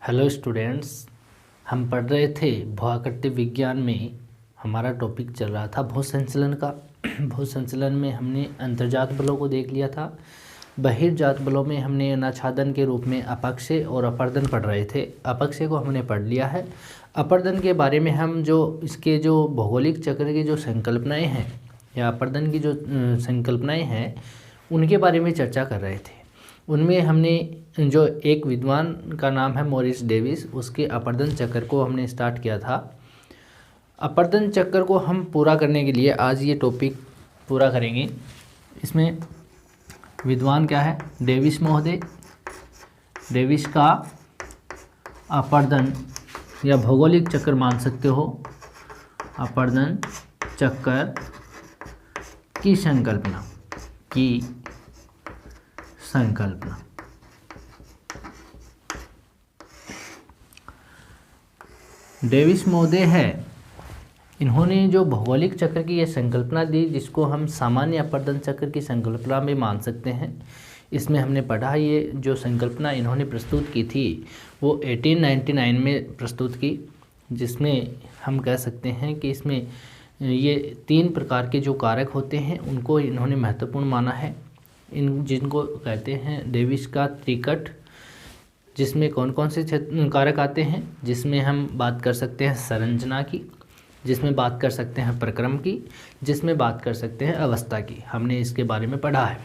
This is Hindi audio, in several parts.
हेलो स्टूडेंट्स, हम पढ़ रहे थे भूआकृति विज्ञान में। हमारा टॉपिक चल रहा था भू संचलन का। भू संचलन में हमने अंतर्जात बलों को देख लिया था। बहिर्जात बलों में हमने अनाच्छादन के रूप में अपक्षय और अपर्दन पढ़ रहे थे। अपक्षय को हमने पढ़ लिया है। अपर्दन के बारे में हम इसके जो भौगोलिक चक्र की जो संकल्पनाएँ हैं या अपर्दन की जो संकल्पनाएँ हैं उनके बारे में चर्चा कर रहे थे। उनमें हमने जो एक विद्वान का नाम है मॉरिस डेविस, उसके अपर्दन चक्र को हमने स्टार्ट किया था। अपर्दन चक्र को हम पूरा करने के लिए आज ये टॉपिक पूरा करेंगे। इसमें विद्वान क्या है? डेविस महोदय। डेविस का अपर्दन या भौगोलिक चक्र मान सकते हो। अपर्दन चक्र की संकल्पना डेविस महोदय है। इन्होंने जो भौगोलिक चक्र की यह संकल्पना दी, जिसको हम सामान्य अपर्दन चक्र की संकल्पना में मान सकते हैं। इसमें हमने पढ़ा, ये जो संकल्पना इन्होंने प्रस्तुत की थी वो 1899 में प्रस्तुत की, जिसमें हम कह सकते हैं कि इसमें ये 3 प्रकार के जो कारक होते हैं उनको इन्होंने महत्वपूर्ण माना है। जिनको कहते हैं डेविस का त्रिकट, जिसमें कौन कौन से कारक आते हैं? जिसमें हम बात कर सकते हैं संरचना की, जिसमें बात कर सकते हैं प्रक्रम की, जिसमें बात कर सकते हैं अवस्था की। हमने इसके बारे में पढ़ा है।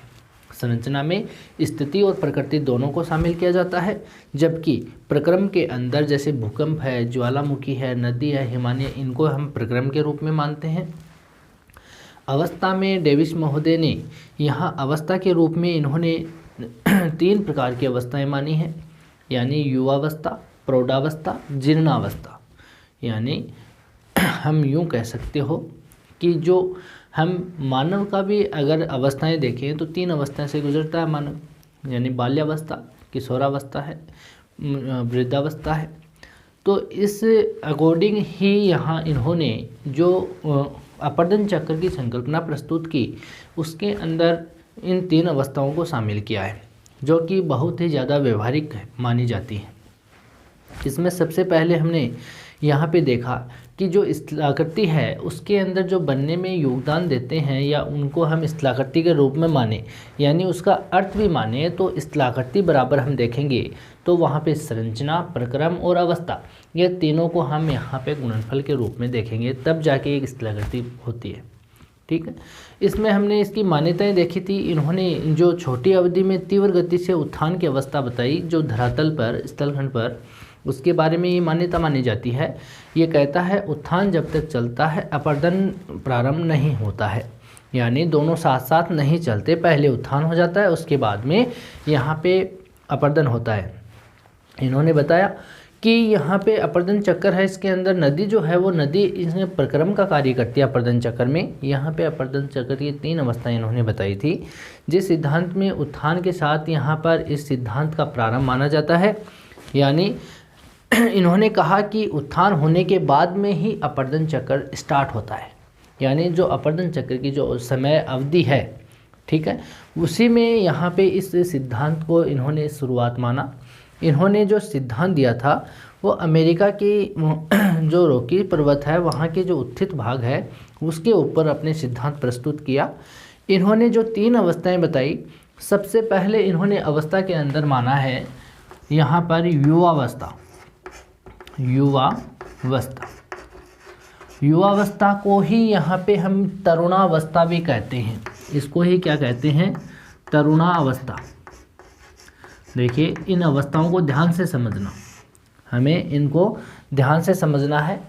संरचना में स्थिति और प्रकृति दोनों को शामिल किया जाता है, जबकि प्रक्रम के अंदर जैसे भूकंप है, ज्वालामुखी है, नदी है, हिमालय, इनको हम प्रक्रम के रूप में मानते हैं। अवस्था में डेविस महोदय ने यहाँ अवस्था के रूप में इन्होंने 3 प्रकार की अवस्थाएं मानी हैं, यानी युवावस्था, प्रौढ़ावस्था, जीर्णावस्था। यानी हम यूँ कह सकते हो कि जो हम मानव का भी अगर अवस्थाएं देखें तो 3 अवस्थाएं से गुजरता है मानव, यानी बाल्यावस्था, किशोरावस्था है, वृद्धावस्था है। तो इस अकॉर्डिंग ही यहाँ इन्होंने जो अपर्दन चक्र की संकल्पना प्रस्तुत की, उसके अंदर इन 3 अवस्थाओं को शामिल किया है, जो कि बहुत ही ज़्यादा व्यवहारिक मानी जाती है। इसमें सबसे पहले हमने यहाँ पे देखा कि जो स्थलाकृति है उसके अंदर जो बनने में योगदान देते हैं, या उनको हम स्थलाकृति के रूप में माने, यानी उसका अर्थ भी माने, तो स्थलाकृति बराबर हम देखेंगे तो वहाँ पे संरचना, प्रक्रम और अवस्था, ये तीनों को हम यहाँ पे गुणनफल के रूप में देखेंगे, तब जाके एक स्थलाकृति होती है। ठीक है। इसमें हमने इसकी मान्यताएं देखी थी। इन्होंने जो छोटी अवधि में तीव्र गति से उत्थान की अवस्था बताई, जो धरातल पर, स्थलखंड पर, उसके बारे में ये मान्यता मानी जाती है। ये कहता है उत्थान जब तक चलता है अपर्दन प्रारंभ नहीं होता है, यानी दोनों साथ साथ नहीं चलते। पहले उत्थान हो जाता है, उसके बाद में यहाँ पे अपर्दन होता है। इन्होंने बताया कि यहाँ पे अपर्दन चक्र है, इसके अंदर नदी जो है वो नदी इसमें प्रक्रम का कार्य करती है। अपर्दन चक्र में यहाँ पे अपर्दन चक्र की 3 अवस्थाएं इन्होंने बताई थी, जिस सिद्धांत में उत्थान के साथ यहाँ पर इस सिद्धांत का प्रारंभ माना जाता है। यानी इन्होंने कहा कि उत्थान होने के बाद में ही अपर्दन चक्र स्टार्ट होता है, यानी जो अपर्दन चक्र की जो समय अवधि है, ठीक है, उसी में यहाँ पे इस सिद्धांत को इन्होंने शुरुआत माना। इन्होंने जो सिद्धांत दिया था वो अमेरिका की जो रॉकी पर्वत है, वहाँ के जो उत्थित भाग है, उसके ऊपर अपने सिद्धांत प्रस्तुत किया। इन्होंने जो 3 अवस्थाएं बताई, सबसे पहले इन्होंने अवस्था के अंदर माना है यहाँ पर युवावस्था। युवावस्था को ही यहाँ पे हम तरुणावस्था भी कहते हैं। इसको ही क्या कहते हैं? तरुणावस्था। देखिए, इन अवस्थाओं को ध्यान से समझना, हमें इनको ध्यान से समझना है।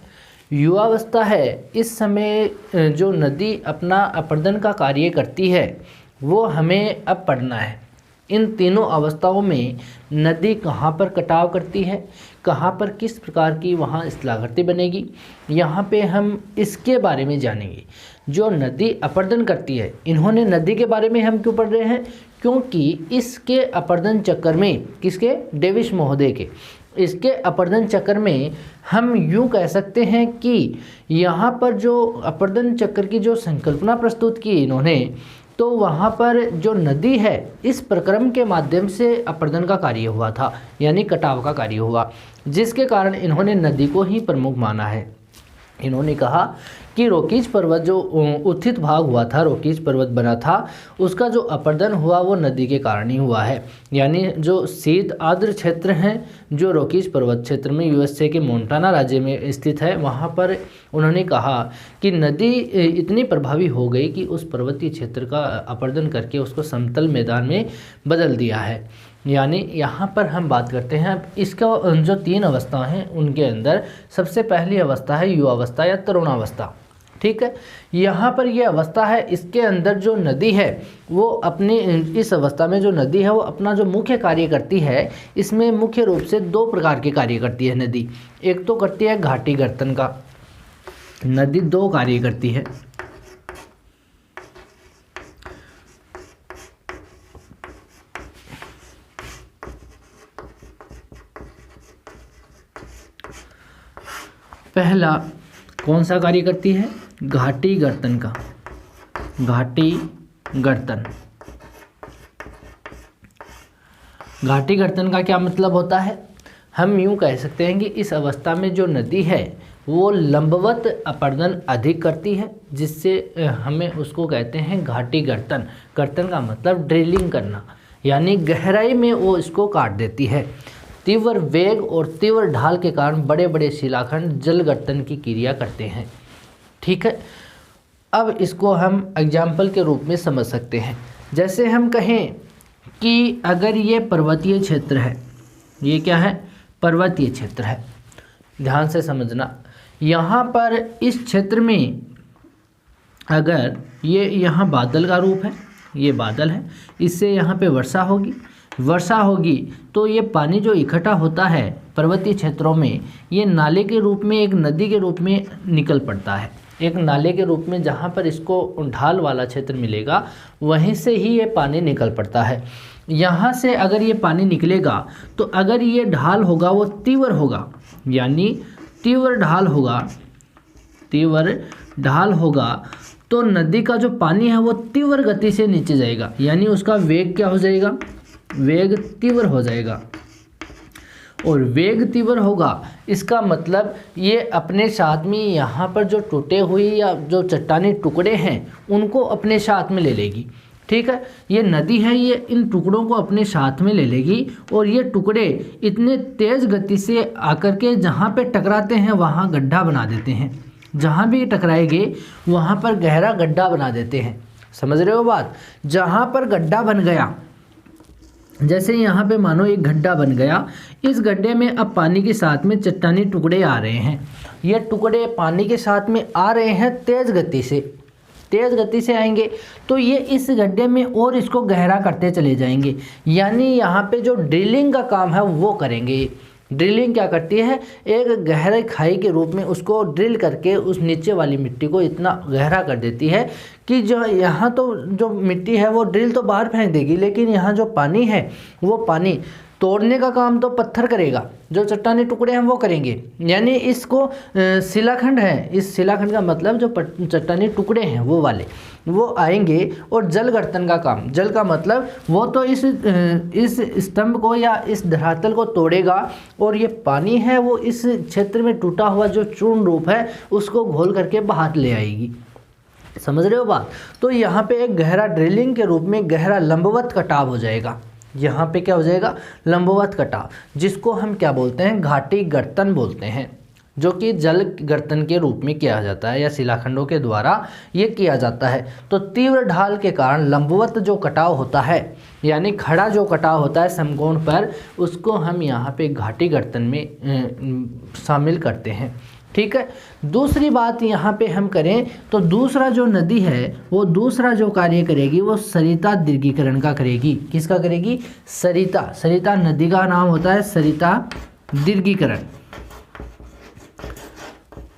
युवावस्था है, इस समय जो नदी अपना अपर्दन का कार्य करती है वो हमें अब पढ़ना है। इन तीनों अवस्थाओं में नदी कहाँ पर कटाव करती है, कहाँ पर किस प्रकार की वहाँ स्थलाकृति बनेगी, यहाँ पे हम इसके बारे में जानेंगे। जो नदी अपर्दन करती है, इन्होंने नदी के बारे में हम क्यों पढ़ रहे हैं? क्योंकि इसके अपर्दन चक्र में, किसके? डेविस महोदय के, इसके अपर्दन चक्र में हम यूँ कह सकते हैं कि यहाँ पर जो अपर्दन चक्र की जो संकल्पना प्रस्तुत की इन्होंने, तो वहाँ पर जो नदी है इस प्रक्रम के माध्यम से अपरदन का कार्य हुआ था, यानी कटाव का कार्य हुआ, जिसके कारण इन्होंने नदी को ही प्रमुख माना है। इन्होंने कहा कि रोकीज पर्वत जो उत्थित भाग हुआ था, रोकीज पर्वत बना था, उसका जो अपरदन हुआ वो नदी के कारण ही हुआ है। यानी जो शीत आर्द्र क्षेत्र हैं जो रोकीज पर्वत क्षेत्र में यूएसए के मोंटाना राज्य में स्थित है, वहाँ पर उन्होंने कहा कि नदी इतनी प्रभावी हो गई कि उस पर्वतीय क्षेत्र का अपरदन करके उसको समतल मैदान में बदल दिया है। यानी यहाँ पर हम बात करते हैं इसका जो 3 अवस्था हैं उनके अंदर सबसे पहली अवस्था है युवावस्था या तरुणावस्था। ठीक है, यहाँ पर ये अवस्था है, इसके अंदर जो नदी है वो अपनी इस अवस्था में जो नदी है वो अपना जो मुख्य कार्य करती है, इसमें मुख्य रूप से 2 प्रकार के कार्य करती है नदी। एक तो करती है घाटी गर्तन का, नदी 2 कार्य करती है। पहला कौन सा कार्य करती है? घाटी गर्तन का, घाटी गर्तन। घाटी गर्तन का क्या मतलब होता है? हम यूँ कह सकते हैं कि इस अवस्था में जो नदी है वो लंबवत अपरदन अधिक करती है, जिससे हमें उसको कहते हैं घाटी गर्तन। गर्तन का मतलब ड्रिलिंग करना, यानी गहराई में वो इसको काट देती है। तीव्र वेग और तीव्र ढाल के कारण बड़े बड़े शिलाखंड जल गर्तन की क्रिया करते हैं। ठीक है, अब इसको हम एग्जाम्पल के रूप में समझ सकते हैं। जैसे हम कहें कि अगर ये पर्वतीय क्षेत्र है, ये क्या है? पर्वतीय क्षेत्र है। ध्यान से समझना, यहाँ पर इस क्षेत्र में अगर ये यहाँ बादल का रूप है, ये बादल है, इससे यहाँ पे वर्षा होगी, वर्षा होगी तो ये पानी जो इकट्ठा होता है पर्वतीय क्षेत्रों में, ये नाले के रूप में, एक नदी के रूप में निकल पड़ता है। एक नाले के रूप में जहाँ पर इसको ढाल वाला क्षेत्र मिलेगा वहीं से ही ये पानी निकल पड़ता है। यहाँ से अगर ये पानी निकलेगा तो अगर ये ढाल होगा वो तीव्र होगा, यानी तीव्र ढाल होगा, तीव्र ढाल होगा तो नदी का जो पानी है वो तीव्र गति से नीचे जाएगा, यानी उसका वेग क्या हो जाएगा? वेग तीव्र हो जाएगा। और वेग तीव्र होगा इसका मतलब ये अपने साथ में यहाँ पर जो टूटे हुए या जो चट्टानी टुकड़े हैं उनको अपने साथ में ले लेगी। ठीक है, ये नदी है, ये इन टुकड़ों को अपने साथ में ले लेगी और ये टुकड़े इतने तेज़ गति से आकर के जहाँ पे टकराते हैं वहाँ गड्ढा बना देते हैं। जहाँ भी टकराएंगे वहाँ पर गहरा गड्ढा बना देते हैं। समझ रहे हो बात? जहाँ पर गड्ढा बन गया, जैसे यहाँ पे मानो एक गड्ढा बन गया, इस गड्ढे में अब पानी के साथ में चट्टानी टुकड़े आ रहे हैं। ये टुकड़े पानी के साथ में आ रहे हैं तेज़ गति से, तेज़ गति से आएंगे तो ये इस गड्ढे में और इसको गहरा करते चले जाएंगे। यानी यहाँ पे जो ड्रिलिंग का काम है वो करेंगे। ड्रिलिंग क्या करती है? एक गहरे खाई के रूप में उसको ड्रिल करके उस नीचे वाली मिट्टी को इतना गहरा कर देती है कि जो यहाँ तो जो मिट्टी है वो ड्रिल तो बाहर फेंक देगी, लेकिन यहाँ जो पानी है वो पानी तोड़ने का काम तो पत्थर करेगा, जो चट्टानी टुकड़े हैं वो करेंगे। यानी इसको शिलाखंड है, इस शिलाखंड का मतलब जो चट्टानी टुकड़े हैं वो वाले वो आएंगे और जल गर्तन का काम, जल का मतलब वो तो इस स्तंभ को या इस धरातल को तोड़ेगा और ये पानी है वो इस क्षेत्र में टूटा हुआ जो चूर्ण रूप है उसको घोल करके बाहर ले आएगी। समझ रहे हो बात? तो यहाँ पे एक गहरा ड्रिलिंग के रूप में गहरा लंबवत कटाव हो जाएगा। यहाँ पे क्या हो जाएगा? लंबवत कटाव, जिसको हम क्या बोलते हैं? घाटी गर्तन बोलते हैं, जो कि जल गर्तन के रूप में किया जाता है या शिलाखंडों के द्वारा ये किया जाता है। तो तीव्र ढाल के कारण लंबवत जो कटाव होता है, यानी खड़ा जो कटाव होता है समकोण पर, उसको हम यहाँ पे घाटी गर्तन में शामिल करते हैं। ठीक है, दूसरी बात यहाँ पे हम करें तो दूसरा जो नदी है वो दूसरा जो कार्य करेगी वो सरिता दीर्घीकरण का करेगी। किसका करेगी? सरिता। सरिता नदी का नाम होता है, सरिता दीर्घीकरण।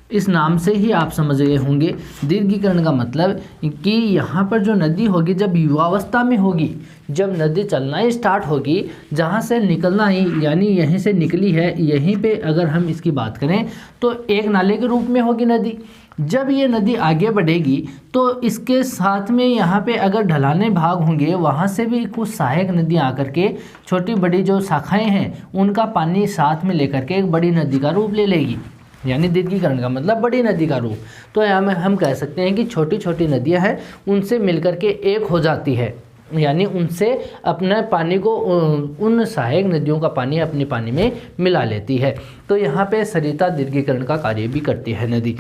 इस नाम से ही आप समझ गए होंगे दीर्घीकरण का मतलब कि यहाँ पर जो नदी होगी जब युवावस्था में होगी, जब नदी चलना ही स्टार्ट होगी, जहाँ से निकलना ही यानी यहीं से निकली है, यहीं पे अगर हम इसकी बात करें तो एक नाले के रूप में होगी नदी। जब ये नदी आगे बढ़ेगी तो इसके साथ में यहाँ पे अगर ढलाने भाग होंगे, वहाँ से भी कुछ सहायक नदियाँ आकर के छोटी बड़ी जो शाखाएँ हैं उनका पानी साथ में लेकर के एक बड़ी नदी का रूप ले लेगी, यानी दीर्घीकरण का मतलब बड़ी नदी का रूप। तो यहाँ में हम कह सकते हैं कि छोटी छोटी नदियाँ हैं उनसे मिलकर के एक हो जाती है, यानी उनसे अपने पानी को उन सहायक नदियों का पानी अपने पानी में मिला लेती है। तो यहाँ पे सरिता दीर्घीकरण का कार्य भी करती है नदी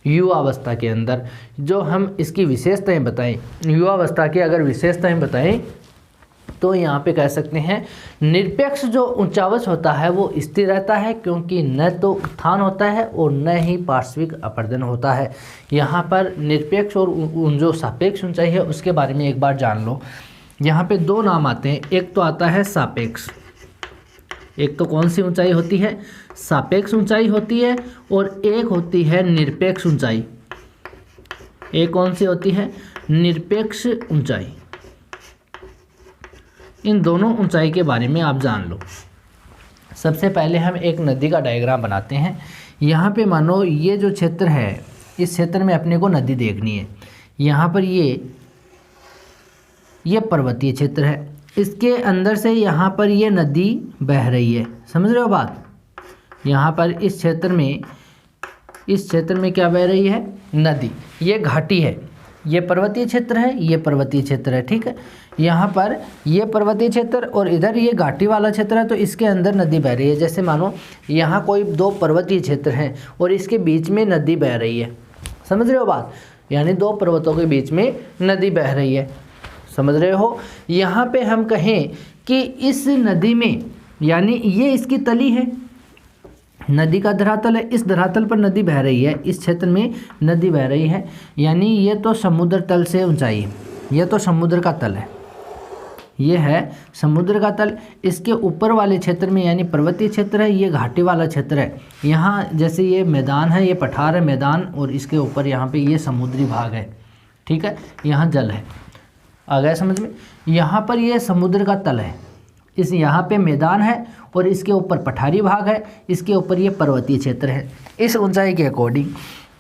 युवावस्था के अंदर। जो हम इसकी विशेषताएं बताएं, युवावस्था की अगर विशेषताएं बताएं तो यहाँ पे कह सकते हैं निरपेक्ष जो उच्चावच होता है वो स्थिर रहता है, क्योंकि न तो उत्थान होता है और न ही पार्श्विक अपरदन होता है। यहाँ पर निरपेक्ष और जो सापेक्ष ऊंचाई है उसके बारे में एक बार जान लो। यहाँ पे दो नाम आते हैं, एक तो आता है सापेक्ष, एक तो कौन सी ऊंचाई होती है, सापेक्ष ऊंचाई होती है, और एक होती है निरपेक्ष ऊंचाई। एक कौन सी होती है, निरपेक्ष ऊंचाई। इन दोनों ऊंचाई के बारे में आप जान लो। सबसे पहले हम एक नदी का डायग्राम बनाते हैं। यहाँ पे मानो ये जो क्षेत्र है, इस क्षेत्र में अपने को नदी देखनी है। यहाँ पर ये पर्वतीय क्षेत्र है, इसके अंदर से यहाँ पर ये नदी बह रही है, समझ रहे हो बात। यहाँ पर इस क्षेत्र में क्या बह रही है, नदी। ये घाटी है, ये पर्वतीय क्षेत्र है, ये पर्वतीय क्षेत्र है, ठीक है। यहाँ पर ये पर्वतीय क्षेत्र और इधर ये घाटी वाला क्षेत्र है, तो इसके अंदर नदी बह रही है। जैसे मानो यहाँ कोई दो पर्वतीय क्षेत्र हैं और इसके बीच में नदी बह रही है, समझ रहे हो बात, यानी दो पर्वतों के बीच में नदी बह रही है, समझ रहे हो। यहाँ पे हम कहें कि इस नदी में, यानी ये इसकी तली है, नदी का धरातल है, इस धरातल पर नदी बह रही है, इस क्षेत्र में नदी बह रही है, यानी ये तो समुद्र तल से ऊंचाई है, ये तो समुद्र का तल है, ये है समुद्र का तल। इसके ऊपर वाले क्षेत्र में यानी पर्वतीय क्षेत्र है, ये घाटी वाला क्षेत्र है। यहाँ जैसे ये मैदान है, ये पठार है मैदान, और इसके ऊपर यहाँ पे ये समुद्री भाग है, ठीक है, यहाँ जल है, आ गया समझ में। यहाँ पर ये समुद्र का तल है, इस यहाँ पे मैदान है और इसके ऊपर पठारी भाग है, इसके ऊपर ये पर्वतीय क्षेत्र है इस ऊंचाई के अकॉर्डिंग।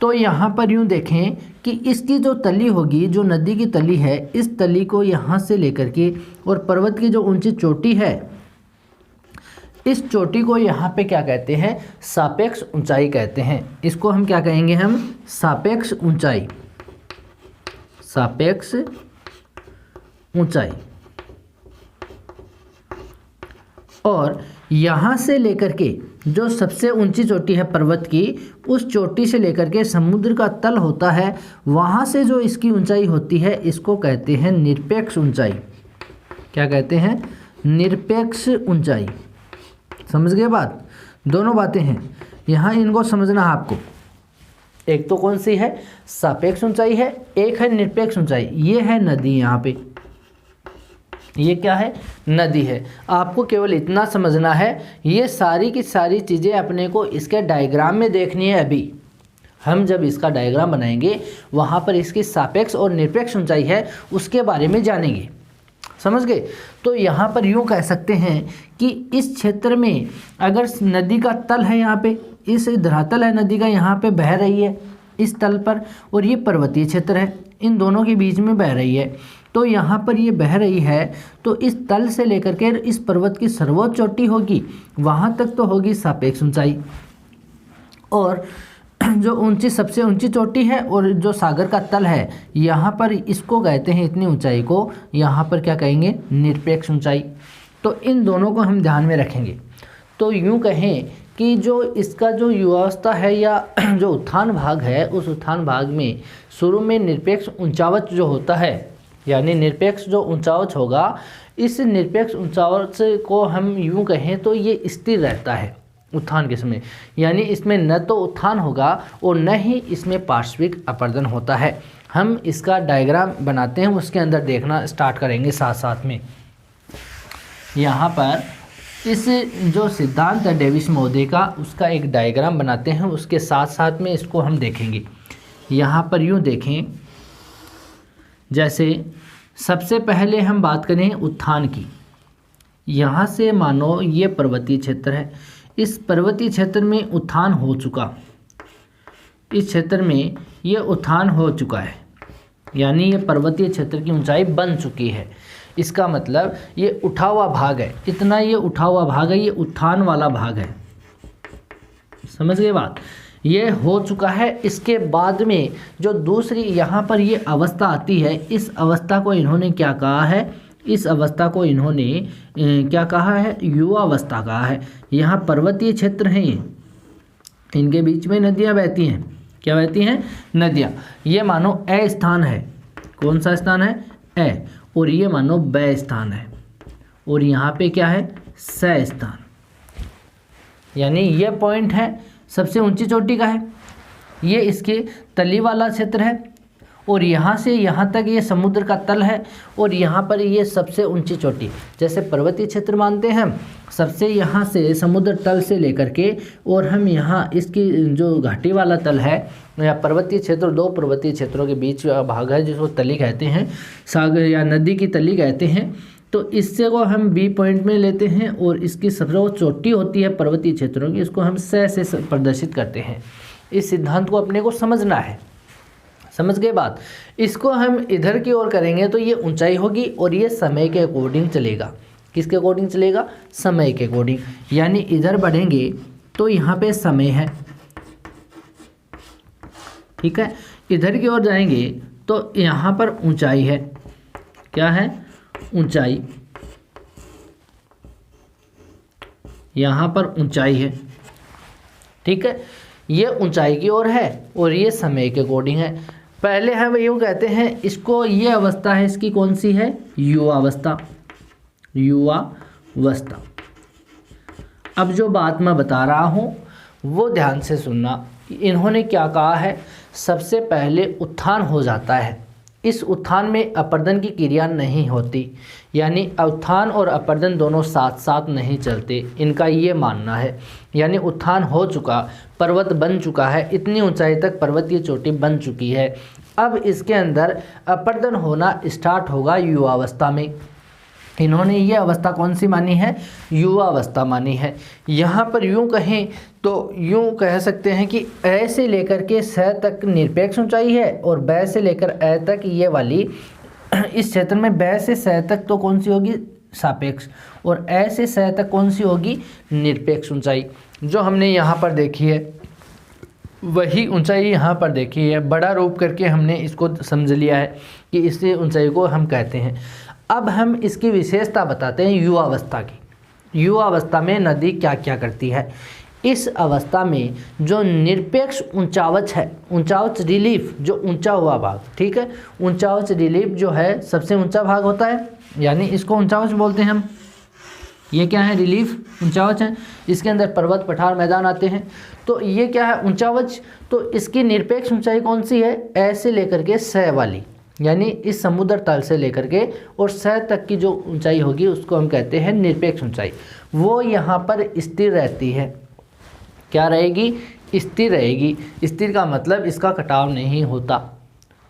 तो यहाँ पर यूँ देखें कि इसकी जो तली होगी, जो नदी की तली है, इस तली को यहाँ से लेकर के और पर्वत की जो ऊंची चोटी है, इस चोटी को यहाँ पे क्या कहते हैं, सापेक्ष ऊंचाई कहते हैं। इसको हम क्या कहेंगे, हम सापेक्ष ऊंचाई, सापेक्ष ऊंचाई। और यहाँ से लेकर के जो सबसे ऊंची चोटी है पर्वत की, उस चोटी से लेकर के समुद्र का तल होता है, वहाँ से जो इसकी ऊंचाई होती है, इसको कहते हैं निरपेक्ष ऊंचाई। क्या कहते हैं, निरपेक्ष ऊंचाई। समझ गए बात, दोनों बातें हैं यहाँ, इनको समझना है आपको। एक तो कौन सी है, सापेक्ष ऊंचाई है, एक है निरपेक्ष ऊंचाई। ये है नदी, यहाँ पे ये क्या है, नदी है। आपको केवल इतना समझना है, ये सारी की सारी चीज़ें अपने को इसके डायग्राम में देखनी है। अभी हम जब इसका डायग्राम बनाएंगे वहाँ पर इसकी सापेक्ष और निरपेक्ष ऊंचाई है उसके बारे में जानेंगे, समझ गए। तो यहाँ पर यूँ कह सकते हैं कि इस क्षेत्र में अगर नदी का तल है, यहाँ पे इस धरातल है नदी का, यहाँ पे बह रही है इस तल पर, और ये पर्वतीय क्षेत्र है, इन दोनों के बीच में बह रही है। तो यहाँ पर ये बह रही है, तो इस तल से लेकर के इस पर्वत की सर्वोच्च चोटी होगी, वहाँ तक तो होगी सापेक्ष ऊंचाई। और जो ऊंची सबसे ऊंची चोटी है और जो सागर का तल है, यहाँ पर इसको कहते हैं, इतनी ऊंचाई को यहाँ पर क्या कहेंगे, निरपेक्ष ऊंचाई। तो इन दोनों को हम ध्यान में रखेंगे। तो यूँ कहें कि जो इसका जो युवावस्था है या जो उत्थान भाग है, उस उत्थान भाग में शुरू में निरपेक्ष ऊंचावच जो होता है, यानी निरपेक्ष जो ऊंचावच होगा, इस निरपेक्ष ऊंचावच को हम यूँ कहें तो ये स्थिर रहता है उत्थान के समय, यानी इसमें न तो उत्थान होगा और न ही इसमें पार्श्विक अपरदन होता है। हम इसका डायग्राम बनाते हैं, उसके अंदर देखना स्टार्ट करेंगे साथ साथ में। यहाँ पर इस जो सिद्धांत है डेविस महोदय का, उसका एक डायग्राम बनाते हैं, उसके साथ साथ में इसको हम देखेंगे। यहाँ पर यूँ देखें, जैसे सबसे पहले हम बात करें उत्थान की। यहाँ से मानो ये पर्वतीय क्षेत्र है, इस पर्वतीय क्षेत्र में उत्थान हो चुका, इस क्षेत्र में ये उत्थान हो चुका है, यानी ये पर्वतीय क्षेत्र की ऊंचाई बन चुकी है। इसका मतलब ये उठा हुआ भाग है, इतना ये उठा हुआ भाग है, ये उत्थान वाला भाग है। समझ गए बात? ये हो चुका है। इसके बाद में जो दूसरी यहाँ पर ये अवस्था आती है, इस अवस्था को इन्होंने क्या कहा है? इस अवस्था को इन्होंने क्या कहा है? युवावस्था कहा है। यहाँ पर्वतीय क्षेत्र हैं, ये इनके बीच में नदियाँ बहती हैं। क्या बहती हैं? नदियाँ। ये मानो ए स्थान है। कौन सा स्थान है? ए। और ये मानो ब स्थान है, और यहाँ पे क्या है? स स्थान। यानी ये पॉइंट है, सबसे ऊंची चोटी का है, ये इसके तली वाला क्षेत्र है, और यहाँ से यहाँ तक ये समुद्र का तल है, और यहाँ पर ये सबसे ऊंची चोटी। जैसे पर्वतीय क्षेत्र मानते हैं हम, सबसे यहाँ से समुद्र तल से लेकर के, और हम यहाँ इसकी जो घाटी वाला तल है या पर्वतीय क्षेत्र, दो पर्वतीय क्षेत्रों के बीच भाग है जिसको तली कहते हैं, सागर या नदी की तली कहते हैं। तो इससे को हम बी पॉइंट में लेते हैं, और इसकी सबसे वो चोटी होती है पर्वतीय क्षेत्रों की, इसको हम से प्रदर्शित करते हैं। इस सिद्धांत को अपने को समझना है। समझ गए बात? इसको हम इधर की ओर करेंगे तो ये ऊंचाई होगी, और ये समय के अकॉर्डिंग चलेगा। किसके अकॉर्डिंग चलेगा? समय के अकॉर्डिंग। यानी इधर बढ़ेंगे तो यहाँ पे समय है, ठीक है। इधर की ओर जाएंगे तो यहाँ पर ऊंचाई है। क्या है? ऊंचाई। यहाँ पर ऊंचाई है, ठीक है। ये ऊंचाई की ओर है, और ये समय के अकॉर्डिंग है। पहले हम यूँ कहते हैं इसको, ये अवस्था है इसकी, कौन सी है? युवावस्था। युवावस्था। अब जो बात मैं बता रहा हूँ वो ध्यान से सुनना। इन्होंने क्या कहा है? सबसे पहले उत्थान हो जाता है, इस उत्थान में अपर्दन की क्रिया नहीं होती, यानी उत्थान और अपर्दन दोनों साथ साथ नहीं चलते, इनका ये मानना है। यानी उत्थान हो चुका, पर्वत बन चुका है, इतनी ऊंचाई तक पर्वतीय चोटी बन चुकी है। अब इसके अंदर अपर्दन होना स्टार्ट होगा युवावस्था में। इन्होंने ये अवस्था कौन सी मानी है? युवावस्था मानी है। यहाँ पर यूँ कहें तो यूँ कह सकते हैं कि ए से लेकर के स तक निरपेक्ष ऊंचाई है, और ब से लेकर ए तक ये वाली, इस क्षेत्र में ब से स तक तो कौन सी होगी? सापेक्ष। और ए से स तक कौन सी होगी? निरपेक्ष ऊंचाई। जो हमने यहाँ पर देखी है वही ऊंचाई यहाँ पर देखी है। बड़ा रूप करके हमने इसको समझ लिया है कि इस ऊंचाई को हम कहते हैं। अब हम इसकी विशेषता बताते हैं युवावस्था की। युवावस्था में नदी क्या क्या करती है? इस अवस्था में जो निरपेक्ष ऊंचावच है, ऊंचावच रिलीफ, जो ऊंचा हुआ भाग, ठीक है, ऊंचावच रिलीफ जो है सबसे ऊंचा भाग होता है, यानी इसको ऊंचावच बोलते हैं हम। ये क्या है? रिलीफ, ऊंचावच है। इसके अंदर पर्वत, पठार, मैदान आते हैं। तो ये क्या है? ऊंचावच। तो इसकी निरपेक्ष ऊंचाई कौन सी है? ए से लेकर के स वाली, यानी इस समुद्र तल से लेकर के और स तक की जो ऊंचाई होगी उसको हम कहते हैं निरपेक्ष ऊंचाई। वो यहाँ पर स्थिर रहती है। क्या रहेगी? स्थिर रहेगी। स्थिर का मतलब इसका कटाव नहीं होता,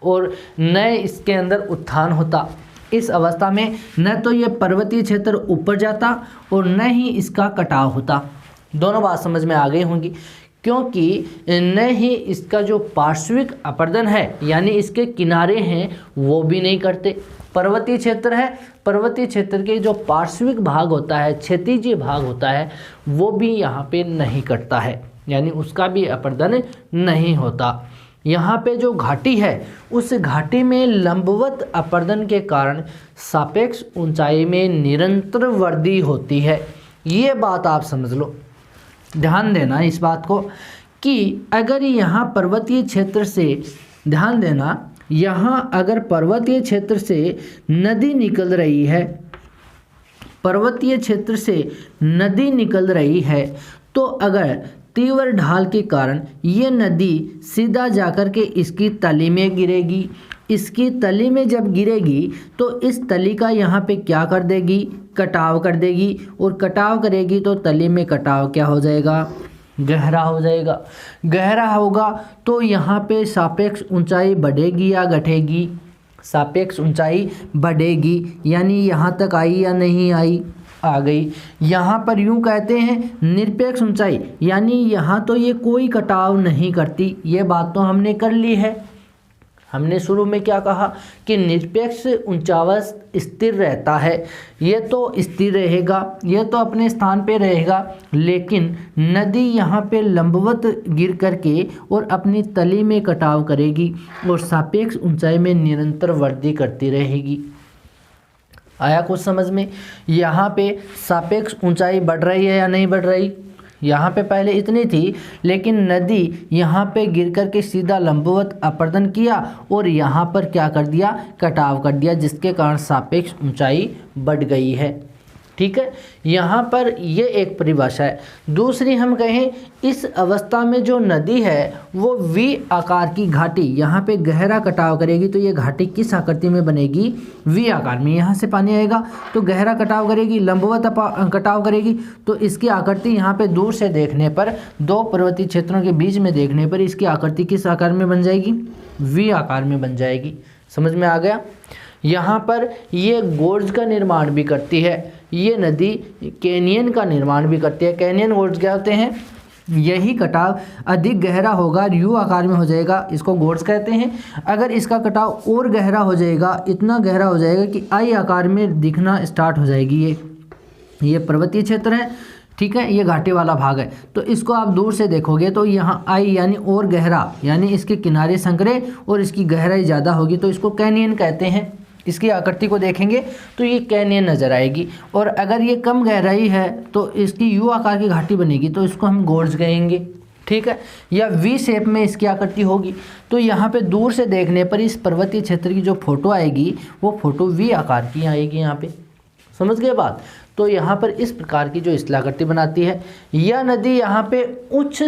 और न इसके अंदर उत्थान होता। इस अवस्था में न तो ये पर्वतीय क्षेत्र ऊपर जाता, और न ही इसका कटाव होता। दोनों बात समझ में आ गई होंगी, क्योंकि न ही इसका जो पार्श्विक अपर्दन है, यानी इसके किनारे हैं, वो भी नहीं करते। पर्वतीय क्षेत्र है, पर्वतीय क्षेत्र के जो पार्श्विक भाग होता है, क्षैतिज भाग होता है, वो भी यहाँ पे नहीं कटता है, यानी उसका भी अपर्दन नहीं होता। यहाँ पे जो घाटी है, उस घाटी में लंबवत अपर्दन के कारण सापेक्ष ऊंचाई में निरंतर वृद्धि होती है। ये बात आप समझ लो, ध्यान देना इस बात को, कि अगर यहाँ पर्वतीय क्षेत्र से, ध्यान देना, यहाँ अगर पर्वतीय क्षेत्र से नदी निकल रही है, पर्वतीय क्षेत्र से नदी निकल रही है, तो अगर तीव्र ढाल के कारण ये नदी सीधा जाकर के इसकी तली में गिरेगी, इसकी तली में जब गिरेगी तो इस तली का यहाँ पे क्या कर देगी, कटाव कर देगी, और कटाव करेगी तो तली में कटाव क्या हो जाएगा, गहरा हो जाएगा। गहरा होगा तो यहाँ पे सापेक्ष ऊंचाई बढ़ेगी या घटेगी, सापेक्ष ऊंचाई बढ़ेगी, यानी यहाँ तक आई या नहीं आई, आ गई। यहाँ पर यूँ कहते हैं निरपेक्ष ऊंचाई, यानी यहाँ तो ये कोई कटाव नहीं करती, ये बात तो हमने कर ली है। हमने शुरू में क्या कहा कि निरपेक्ष ऊंचावश स्थिर रहता है, ये तो स्थिर रहेगा, ये तो अपने स्थान पे रहेगा, लेकिन नदी यहाँ पे लंबवत गिर करके और अपनी तली में कटाव करेगी और सापेक्ष ऊंचाई में निरंतर वृद्धि करती रहेगी। आया कुछ समझ में? यहाँ पे सापेक्ष ऊंचाई बढ़ रही है या नहीं बढ़ रही? यहाँ पे पहले इतनी थी, लेकिन नदी यहाँ पे गिर कर के सीधा लंबवत अपरदन किया और यहाँ पर क्या कर दिया, कटाव कर दिया, जिसके कारण सापेक्ष ऊंचाई बढ़ गई है। ठीक है, यहाँ पर ये एक परिभाषा है। दूसरी हम कहें, इस अवस्था में जो नदी है वो वी आकार की घाटी, यहाँ पे गहरा कटाव करेगी तो ये घाटी किस आकृति में बनेगी, वी आकार में। यहाँ से पानी आएगा तो गहरा कटाव करेगी, लंबवत कटाव करेगी, तो इसकी आकृति यहाँ पे दूर से देखने पर, दो पर्वतीय क्षेत्रों के बीच में देखने पर इसकी आकृति किस आकार में बन जाएगी, वी आकार में बन जाएगी। समझ में आ गया? यहाँ पर ये गोर्ज का निर्माण भी करती है, ये नदी कैनियन का निर्माण भी करती है। कैनियन गोर्ज क्या होते हैं, यही कटाव अधिक गहरा होगा, यू आकार में हो जाएगा, इसको गोर्ज कहते हैं। अगर इसका कटाव और गहरा हो जाएगा, इतना गहरा हो जाएगा कि आई आकार में दिखना स्टार्ट हो जाएगी, ये पर्वतीय क्षेत्र है। ठीक है, ये घाटी वाला भाग है, तो इसको आप दूर से देखोगे तो यहाँ आई यानी और गहरा, यानी इसके किनारे संकरे और इसकी गहराई ज़्यादा होगी, तो इसको कैनियन कहते हैं। इसकी आकृति को देखेंगे तो ये कैनियन नज़र आएगी, और अगर ये कम गहराई है तो इसकी यू आकार की घाटी बनेगी, तो इसको हम गोर्ज कहेंगे। ठीक है, या वी शेप में इसकी आकृति होगी। तो यहाँ पे दूर से देखने पर इस पर्वतीय क्षेत्र की जो फोटो आएगी वो फोटो वी आकार की आएगी यहाँ पे। समझ गए बात? तो यहाँ पर इस प्रकार की जो स्थलाकृति बनाती है, यह नदी यहाँ पे उच्च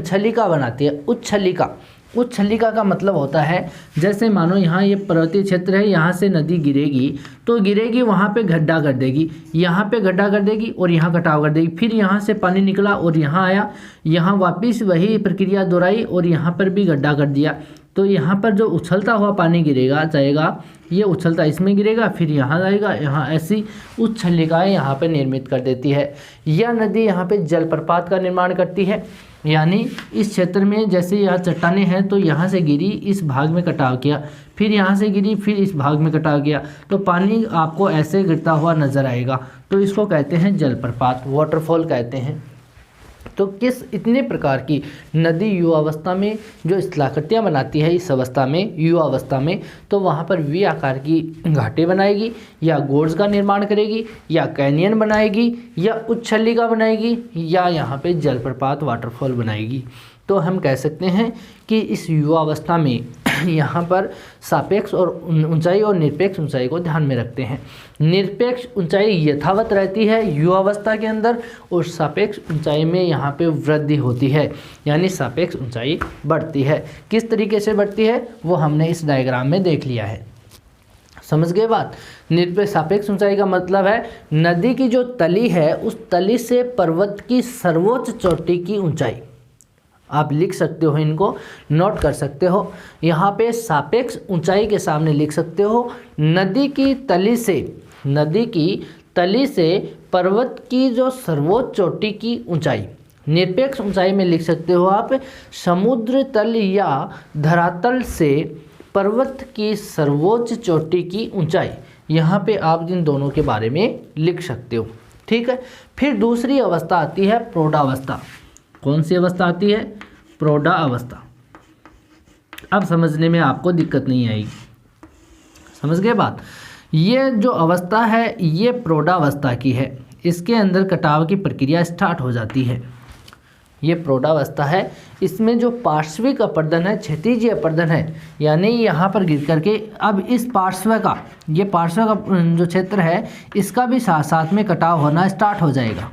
छलिका बनाती है। उच्च छलिका, उच्च छलिका का मतलब होता है, जैसे मानो यहाँ ये पर्वतीय क्षेत्र है, यहाँ से नदी गिरेगी तो गिरेगी, वहाँ पे गड्ढा कर देगी, यहाँ पे गड्ढा कर देगी और यहाँ कटाव कर देगी, फिर यहाँ से पानी निकला और यहाँ आया, यहाँ वापस वही प्रक्रिया दोहराई और यहाँ पर भी गड्ढा कर दिया। तो यहाँ पर जो उछलता हुआ पानी गिरेगा जाएगा, ये उछलता इसमें गिरेगा, फिर यहाँ जाएगा, यहाँ ऐसी उच्च छलिकाएँ यहाँ पर निर्मित कर देती है। यह नदी यहाँ पे जलप्रपात का निर्माण करती है, यानी इस क्षेत्र में जैसे यहाँ चट्टानें हैं तो यहाँ से गिरी, इस भाग में कटाव किया, फिर यहाँ से गिरी, फिर इस भाग में कटाव किया, तो पानी आपको ऐसे गिरता हुआ नजर आएगा, तो इसको कहते हैं जलप्रपात, वाटरफॉल कहते हैं। तो किस इतने प्रकार की नदी युवावस्था में जो स्थलाकृतियाँ बनाती है, इस अवस्था में युवावस्था में, तो वहाँ पर वी आकार की घाटी बनाएगी, या गोर्ज का निर्माण करेगी, या कैनियन बनाएगी, या उच्छलिका बनाएगी, या यहाँ पे जलप्रपात वाटरफॉल बनाएगी। तो हम कह सकते हैं कि इस युवावस्था में यहाँ पर सापेक्ष और ऊंचाई और निरपेक्ष ऊंचाई को ध्यान में रखते हैं। निरपेक्ष ऊंचाई यथावत रहती है युवावस्था के अंदर, और सापेक्ष ऊंचाई में यहाँ पे वृद्धि होती है, यानी सापेक्ष ऊंचाई बढ़ती है। किस तरीके से बढ़ती है वो हमने इस डायग्राम में देख लिया है। समझ गए बात? निरपेक्ष सापेक्ष ऊंचाई का मतलब है नदी की जो तली है उस तली से पर्वत की सर्वोच्च चोटी की ऊंचाई। आप लिख सकते हो, इनको नोट कर सकते हो। यहाँ पे सापेक्ष ऊंचाई के सामने लिख सकते हो नदी की तली से पर्वत की जो सर्वोच्च चोटी की ऊंचाई। निरपेक्ष ऊंचाई में लिख सकते हो आप समुद्र तल या धरातल से पर्वत की सर्वोच्च चोटी की ऊंचाई। यहाँ पे आप इन दोनों के बारे में लिख सकते हो। ठीक है, फिर दूसरी अवस्था आती है प्रौढ़ावस्था। कौन सी अवस्था आती है? प्रौढ़ा अवस्था। अब समझने में आपको दिक्कत नहीं आएगी। समझ गए बात? ये जो अवस्था है ये प्रौढ़ावस्था की है, इसके अंदर कटाव की प्रक्रिया स्टार्ट हो जाती है। ये प्रौढ़ावस्था है, इसमें जो पार्श्विक अपरदन है, क्षैतिज अपरदन है, यानी यहाँ पर गिर करके अब इस पार्श्व का, ये पार्श्व का जो क्षेत्र है इसका भी साथ साथ में कटाव होना स्टार्ट हो जाएगा।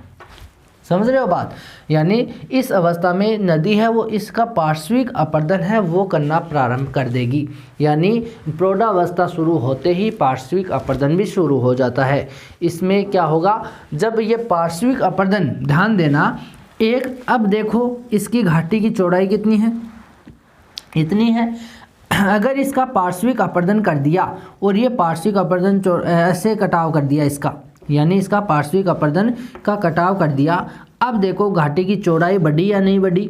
समझ रहे हो बात। यानी इस अवस्था में नदी है वो इसका पार्श्विक अपर्दन है वो करना प्रारंभ कर देगी, यानी प्रौढ़ावस्था शुरू होते ही पार्श्विक अपर्दन भी शुरू हो जाता है। इसमें क्या होगा, जब ये पार्श्विक अपर्दन, ध्यान देना एक, अब देखो इसकी घाटी की चौड़ाई कितनी है, इतनी है। अगर इसका पार्श्विक अपर्दन कर दिया और ये पार्श्विक अपर्दन ऐसे कटाव कर दिया इसका, यानी इसका पार्श्विक अपर्दन का कटाव कर दिया, अब देखो घाटी की चौड़ाई बढ़ी या नहीं बढ़ी,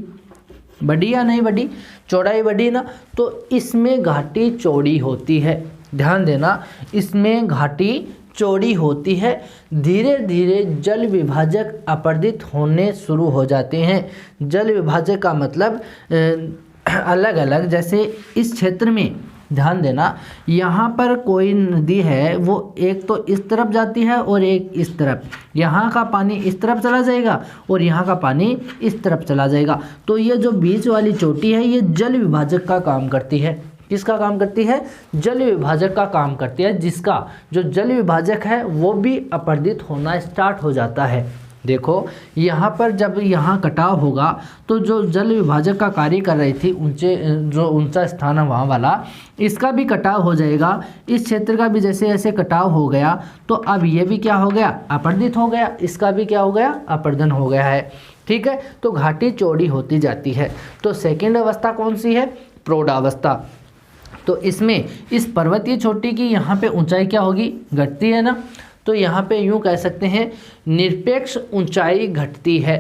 बढ़ी या नहीं बढ़ी, चौड़ाई बढ़ी ना, तो इसमें घाटी चौड़ी होती है। ध्यान देना, इसमें घाटी चौड़ी होती है। धीरे धीरे जल विभाजक अपर्दित होने शुरू हो जाते हैं। जल विभाजक का मतलब अलग अलग, जैसे इस क्षेत्र में ध्यान देना, यहाँ पर कोई नदी है वो एक तो इस तरफ जाती है और एक इस तरफ, यहाँ का पानी इस तरफ चला जाएगा और यहाँ का पानी इस तरफ चला जाएगा। तो ये जो बीच वाली चोटी है ये जल विभाजक का काम करती है। किसका काम करती है? जल विभाजक का काम करती है, जिसका जो जल विभाजक है वो भी अपर्दित होना स्टार्ट हो जाता है। देखो यहाँ पर जब यहाँ कटाव होगा तो जो जल विभाजक का कार्य कर रही थी ऊंचे, जो ऊंचा स्थान है वहाँ वाला, इसका भी कटाव हो जाएगा। इस क्षेत्र का भी जैसे ऐसे कटाव हो गया तो अब ये भी क्या हो गया? अपर्दित हो गया। इसका भी क्या हो गया? अपर्दन हो गया है। ठीक है, तो घाटी चौड़ी होती जाती है। तो सेकेंड अवस्था कौन सी है? प्रौढ़ावस्था। तो इसमें इस पर्वतीय चोटी की यहाँ पे ऊंचाई क्या होगी? घटती है ना। तो यहाँ पे यूँ कह सकते हैं निरपेक्ष ऊंचाई घटती है।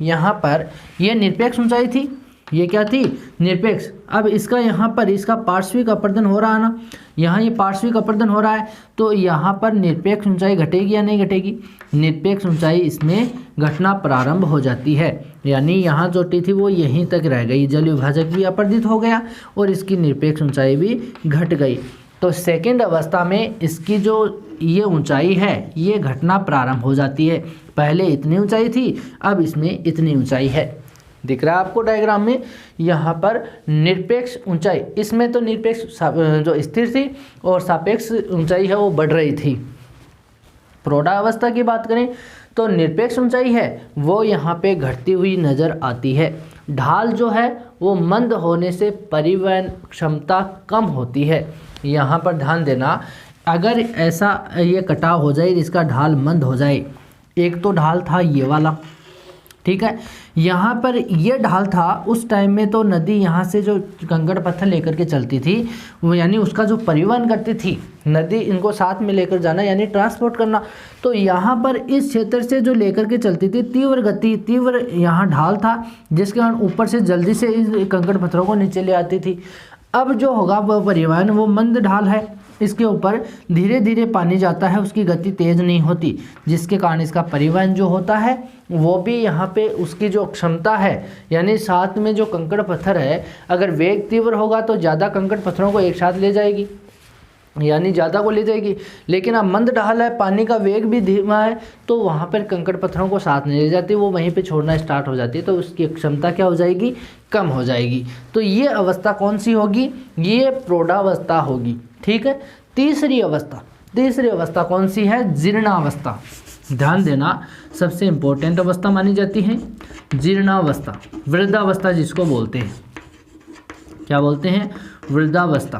यहाँ पर ये निरपेक्ष ऊंचाई थी, ये क्या थी? निरपेक्ष। अब इसका यहाँ पर इसका पार्श्विक अपर्दन हो रहा है ना, यहाँ ये पार्श्विक अपर्दन हो रहा है, तो यहाँ पर निरपेक्ष ऊंचाई घटेगी या नहीं घटेगी? निरपेक्ष ऊंचाई इसमें घटना प्रारंभ हो जाती है। यानी यहाँ चोटी थी वो यहीं तक रह गई, जल विभाजक भी अपर्दित हो गया और इसकी निरपेक्ष ऊंचाई भी घट गई। तो सेकेंड अवस्था में इसकी जो ये ऊंचाई है ये घटना प्रारंभ हो जाती है। पहले इतनी ऊंचाई थी, अब इसमें इतनी ऊंचाई है। दिख रहा है आपको डायग्राम में? यहाँ पर निरपेक्ष ऊंचाई, इसमें तो निरपेक्ष जो स्थिर थी और सापेक्ष ऊंचाई है वो बढ़ रही थी। प्रौढ़ावस्था की बात करें तो निरपेक्ष ऊंचाई है वो यहाँ पे घटती हुई नज़र आती है। ढाल जो है वो मंद होने से परिवहन क्षमता कम होती है। यहाँ पर ध्यान देना, अगर ऐसा ये कटाव हो जाए, इसका ढाल मंद हो जाए, एक तो ढाल था ये वाला, ठीक है, यहाँ पर ये ढाल था, उस टाइम में तो नदी यहाँ से जो कंकड़ पत्थर लेकर के चलती थी वो, यानी उसका जो परिवहन करती थी नदी, इनको साथ में लेकर जाना यानी ट्रांसपोर्ट करना, तो यहाँ पर इस क्षेत्र से जो लेकर के चलती थी तीव्र गति, तीव्र यहाँ ढाल था, जिसके कारण ऊपर से जल्दी से इस कंकड़ पत्थरों को नीचे ले आती थी। अब जो होगा वो परिवहन, वो मंद ढाल है, इसके ऊपर धीरे धीरे पानी जाता है, उसकी गति तेज़ नहीं होती, जिसके कारण इसका परिवहन जो होता है वो भी यहाँ पे उसकी जो क्षमता है, यानी साथ में जो कंकड़ पत्थर है, अगर वेग तीव्र होगा तो ज़्यादा कंकड़ पत्थरों को एक साथ ले जाएगी, यानी ज़्यादा को ले जाएगी। लेकिन अब मंद ढाल है, पानी का वेग भी धीमा है, तो वहाँ पर कंकड़ पत्थरों को साथ नहीं ले जाती, वो वहीं पे छोड़ना स्टार्ट हो जाती है, तो उसकी क्षमता क्या हो जाएगी? कम हो जाएगी। तो ये अवस्था कौन सी होगी? ये प्रौढ़ावस्था होगी। ठीक है। तीसरी अवस्था कौन सी है? जीर्णावस्था। ध्यान देना, सबसे इम्पोर्टेंट अवस्था मानी जाती है जीर्णावस्था, वृद्धावस्था जिसको बोलते हैं। क्या बोलते हैं? वृद्धावस्था।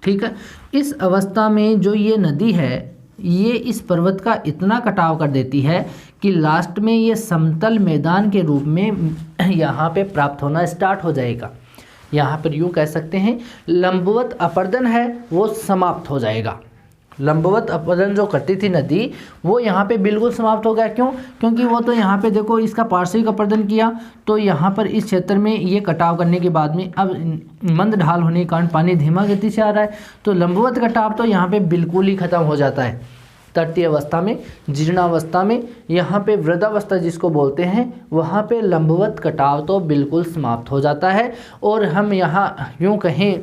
ठीक है। इस अवस्था में जो ये नदी है ये इस पर्वत का इतना कटाव कर देती है कि लास्ट में ये समतल मैदान के रूप में यहाँ पे प्राप्त होना स्टार्ट हो जाएगा। यहाँ पर यूँ कह सकते हैं लंबवत अपर्दन है वो समाप्त हो जाएगा। लंबवत अपर्दन जो करती थी नदी वो यहाँ पे बिल्कुल समाप्त हो गया। क्यों? क्योंकि वो तो यहाँ पे देखो इसका पार्श्विक अपर्दन किया, तो यहाँ पर इस क्षेत्र में ये कटाव करने के बाद में अब मंद ढाल होने के कारण पानी धीमा गति से आ रहा है, तो लंबवत कटाव तो यहाँ पे बिल्कुल ही खत्म हो जाता है। तृतीय अवस्था में, जीर्णावस्था में, यहाँ पे वृद्धावस्था जिसको बोलते हैं, वहाँ पे लंबवत कटाव तो बिल्कुल समाप्त हो जाता है। और हम यहाँ यूँ कहें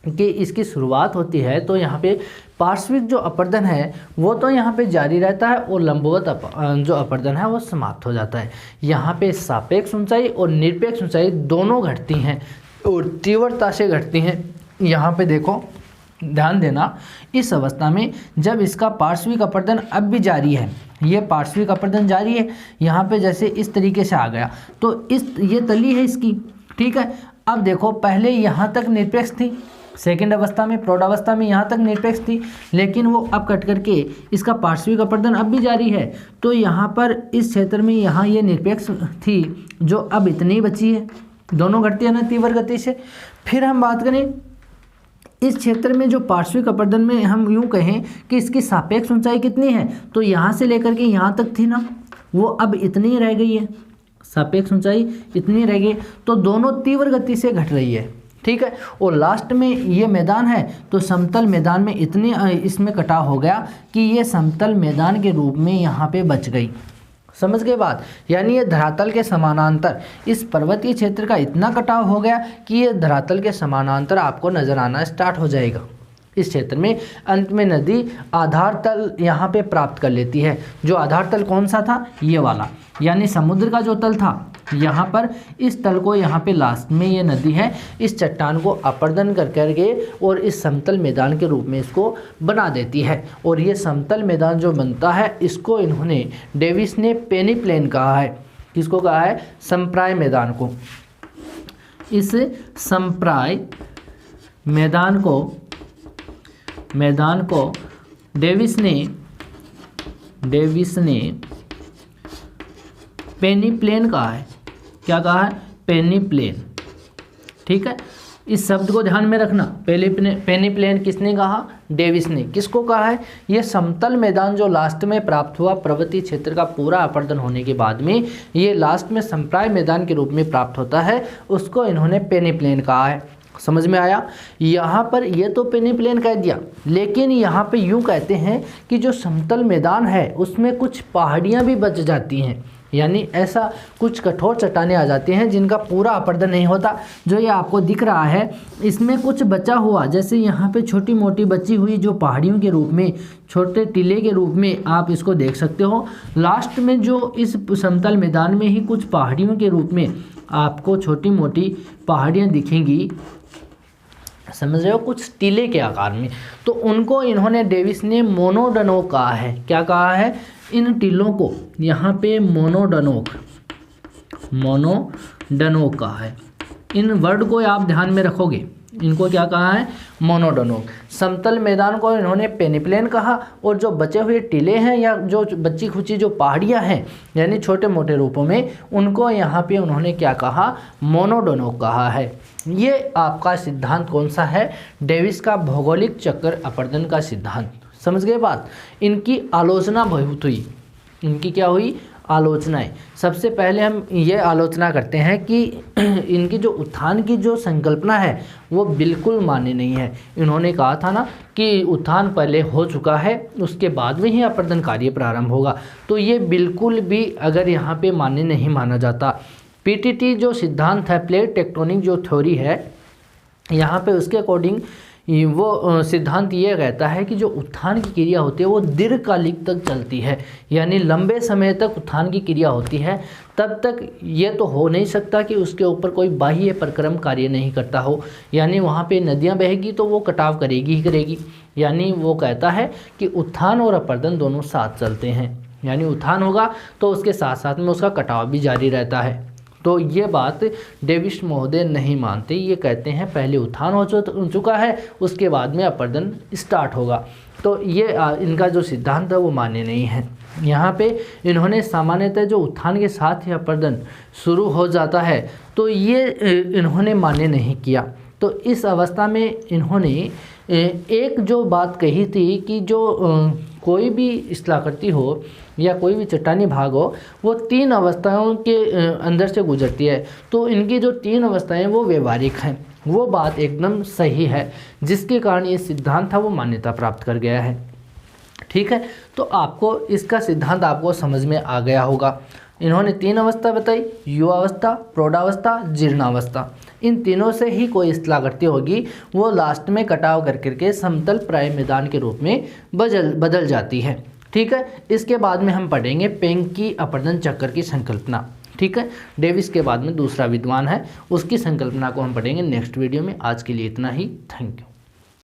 कि इसकी शुरुआत होती है तो यहाँ पे पार्श्विक जो अपर्दन है वो तो यहाँ पे जारी रहता है और लंबवत जो अपर्दन है वो समाप्त हो जाता है। यहाँ पे सापेक्ष ऊंचाई और निरपेक्ष ऊंचाई दोनों घटती हैं और तीव्रता से घटती हैं। यहाँ पे देखो, ध्यान देना, इस अवस्था में जब इसका पार्श्विक अपर्दन अब भी जारी है, ये पार्श्विक अपरदन जारी है, यहाँ पे जैसे इस तरीके से आ गया, तो ये तली है इसकी, ठीक है। अब देखो पहले यहाँ तक निरपेक्ष थी, सेकेंड अवस्था में, प्रौढ़ावस्था में यहाँ तक निरपेक्ष थी, लेकिन वो अब कट करके इसका पार्श्विक अपरदन अब भी जारी है। तो यहाँ पर इस क्षेत्र में यहाँ ये निरपेक्ष थी जो अब इतनी बची है, दोनों घटती है ना तीव्र गति से। फिर हम बात करें इस क्षेत्र में जो पार्श्विक अपरदन में हम यूँ कहें कि इसकी सापेक्ष ऊंचाई कितनी है, तो यहाँ से लेकर के यहाँ तक थी ना, वो अब इतनी रह गई है, सापेक्ष ऊंचाई इतनी रह गई, तो दोनों तीव्र गति से घट रही है, ठीक है। और लास्ट में ये मैदान है तो समतल मैदान में इतनी इसमें कटाव हो गया कि ये समतल मैदान के रूप में यहाँ पे बच गई। समझ गए बात? यानी ये धरातल के समानांतर इस पर्वतीय क्षेत्र का इतना कटाव हो गया कि ये धरातल के समानांतर आपको नजर आना स्टार्ट हो जाएगा। इस क्षेत्र में अंत में नदी आधार तल यहाँ पे प्राप्त कर लेती है। जो आधार तल कौन सा था? ये वाला, यानी समुद्र का जो तल था यहाँ पर, इस तल को यहाँ पे लास्ट में ये नदी है इस चट्टान को अपरदन कर करके और इस समतल मैदान के रूप में इसको बना देती है। और ये समतल मैदान जो बनता है इसको इन्होंने डेविस ने पेनी प्लेन कहा है। किसको कहा है? संप्राय मैदान को। इस संप्राय मैदान को डेविस ने पेनी प्लेन कहा है। क्या कहा है? पेनी प्लेन, ठीक है। इस शब्द को ध्यान में रखना। पेनी प्लेन किसने कहा? डेविस ने। किसको कहा है? ये समतल मैदान जो लास्ट में प्राप्त हुआ पर्वतीय क्षेत्र का पूरा अपरदन होने के बाद में ये लास्ट में संप्राय मैदान के रूप में प्राप्त होता है, उसको इन्होंने पेनी प्लेन कहा है। समझ में आया? यहाँ पर ये तो पेनी प्लेन कह दिया, लेकिन यहाँ पे यूँ कहते हैं कि जो समतल मैदान है उसमें कुछ पहाड़ियाँ भी बच जाती हैं, यानी ऐसा कुछ कठोर चट्टानें आ जाती हैं जिनका पूरा अपरदन नहीं होता। जो ये आपको दिख रहा है इसमें कुछ बचा हुआ, जैसे यहाँ पे छोटी मोटी बची हुई जो पहाड़ियों के रूप में, छोटे टीले के रूप में आप इसको देख सकते हो। लास्ट में जो इस समतल मैदान में ही कुछ पहाड़ियों के रूप में आपको छोटी मोटी पहाड़ियाँ दिखेंगी, समझ रहे हो, कुछ टीले के आकार में, तो उनको इन्होंने डेविस ने मोनोडोनोक कहा है। क्या कहा है? इन टीलों को यहाँ पे मोनोडोनोक कहा है। इन वर्ड को आप ध्यान में रखोगे, इनको क्या कहा है? मोनोडोनोक। समतल मैदान को इन्होंने पेनीप्लेन कहा, और जो बचे हुए टीले हैं या जो बची खुची जो पहाड़ियाँ हैं यानी छोटे मोटे रूपों में, उनको यहाँ पे उन्होंने क्या कहा? मोनोडोनोक कहा है। ये आपका सिद्धांत कौन सा है? डेविस का भौगोलिक चक्र अपरदन का सिद्धांत। समझ गए बात? इनकी आलोचना बहुत हुई। इनकी क्या हुई? आलोचनाएं। सबसे पहले हम ये आलोचना करते हैं कि इनकी जो उत्थान की जो संकल्पना है वो बिल्कुल मान्य नहीं है। इन्होंने कहा था ना कि उत्थान पहले हो चुका है, उसके बाद में ही अपरदन कार्य प्रारंभ होगा, तो ये बिल्कुल भी अगर यहाँ पे मान्य नहीं माना जाता। पीटीटी जो सिद्धांत है, प्लेट टेक्टोनिक जो थ्योरी है यहाँ पे, उसके अकॉर्डिंग वो सिद्धांत ये कहता है कि जो उत्थान की क्रिया होती है वो दीर्घकालिक तक चलती है, यानी लंबे समय तक उत्थान की क्रिया होती है। तब तक ये तो हो नहीं सकता कि उसके ऊपर कोई बाह्य प्रक्रम कार्य नहीं करता हो, यानी वहाँ पे नदियाँ बहेगी तो वो कटाव करेगी ही करेगी। यानी वो कहता है कि उत्थान और अपरदन दोनों साथ चलते हैं, यानी उत्थान होगा तो उसके साथ साथ में उसका कटाव भी जारी रहता है। तो ये बात डेविस महोदय नहीं मानते। ये कहते हैं पहले उत्थान हो चुका है, उसके बाद में अपरदन स्टार्ट होगा। तो ये इनका जो सिद्धांत है वो मान्य नहीं है। यहाँ पे इन्होंने सामान्यतः जो उत्थान के साथ ही अपरदन शुरू हो जाता है तो ये इन्होंने मान्य नहीं किया। तो इस अवस्था में इन्होंने एक जो बात कही थी कि जो कोई भी स्थलाकृति हो या कोई भी चट्टानी भाग हो वो 3 अवस्थाओं के अंदर से गुजरती है। तो इनकी जो 3 अवस्थाएं वो व्यवहारिक हैं, वो बात एकदम सही है, जिसके कारण ये सिद्धांत था वो मान्यता प्राप्त कर गया है। ठीक है, तो आपको इसका सिद्धांत आपको समझ में आ गया होगा। इन्होंने 3 अवस्था बताई, युवावस्था, प्रौढ़ावस्था, जीर्णावस्था। इन तीनों से ही कोई स्थलाकृति होगी वो लास्ट में कटाव कर करके समतल प्राय मैदान के रूप में बदल जाती है। ठीक है, इसके बाद में हम पढ़ेंगे पेंकी अपरदन चक्र की संकल्पना। ठीक है, डेविस के बाद में दूसरा विद्वान है, उसकी संकल्पना को हम पढ़ेंगे नेक्स्ट वीडियो में। आज के लिए इतना ही, थैंक यू।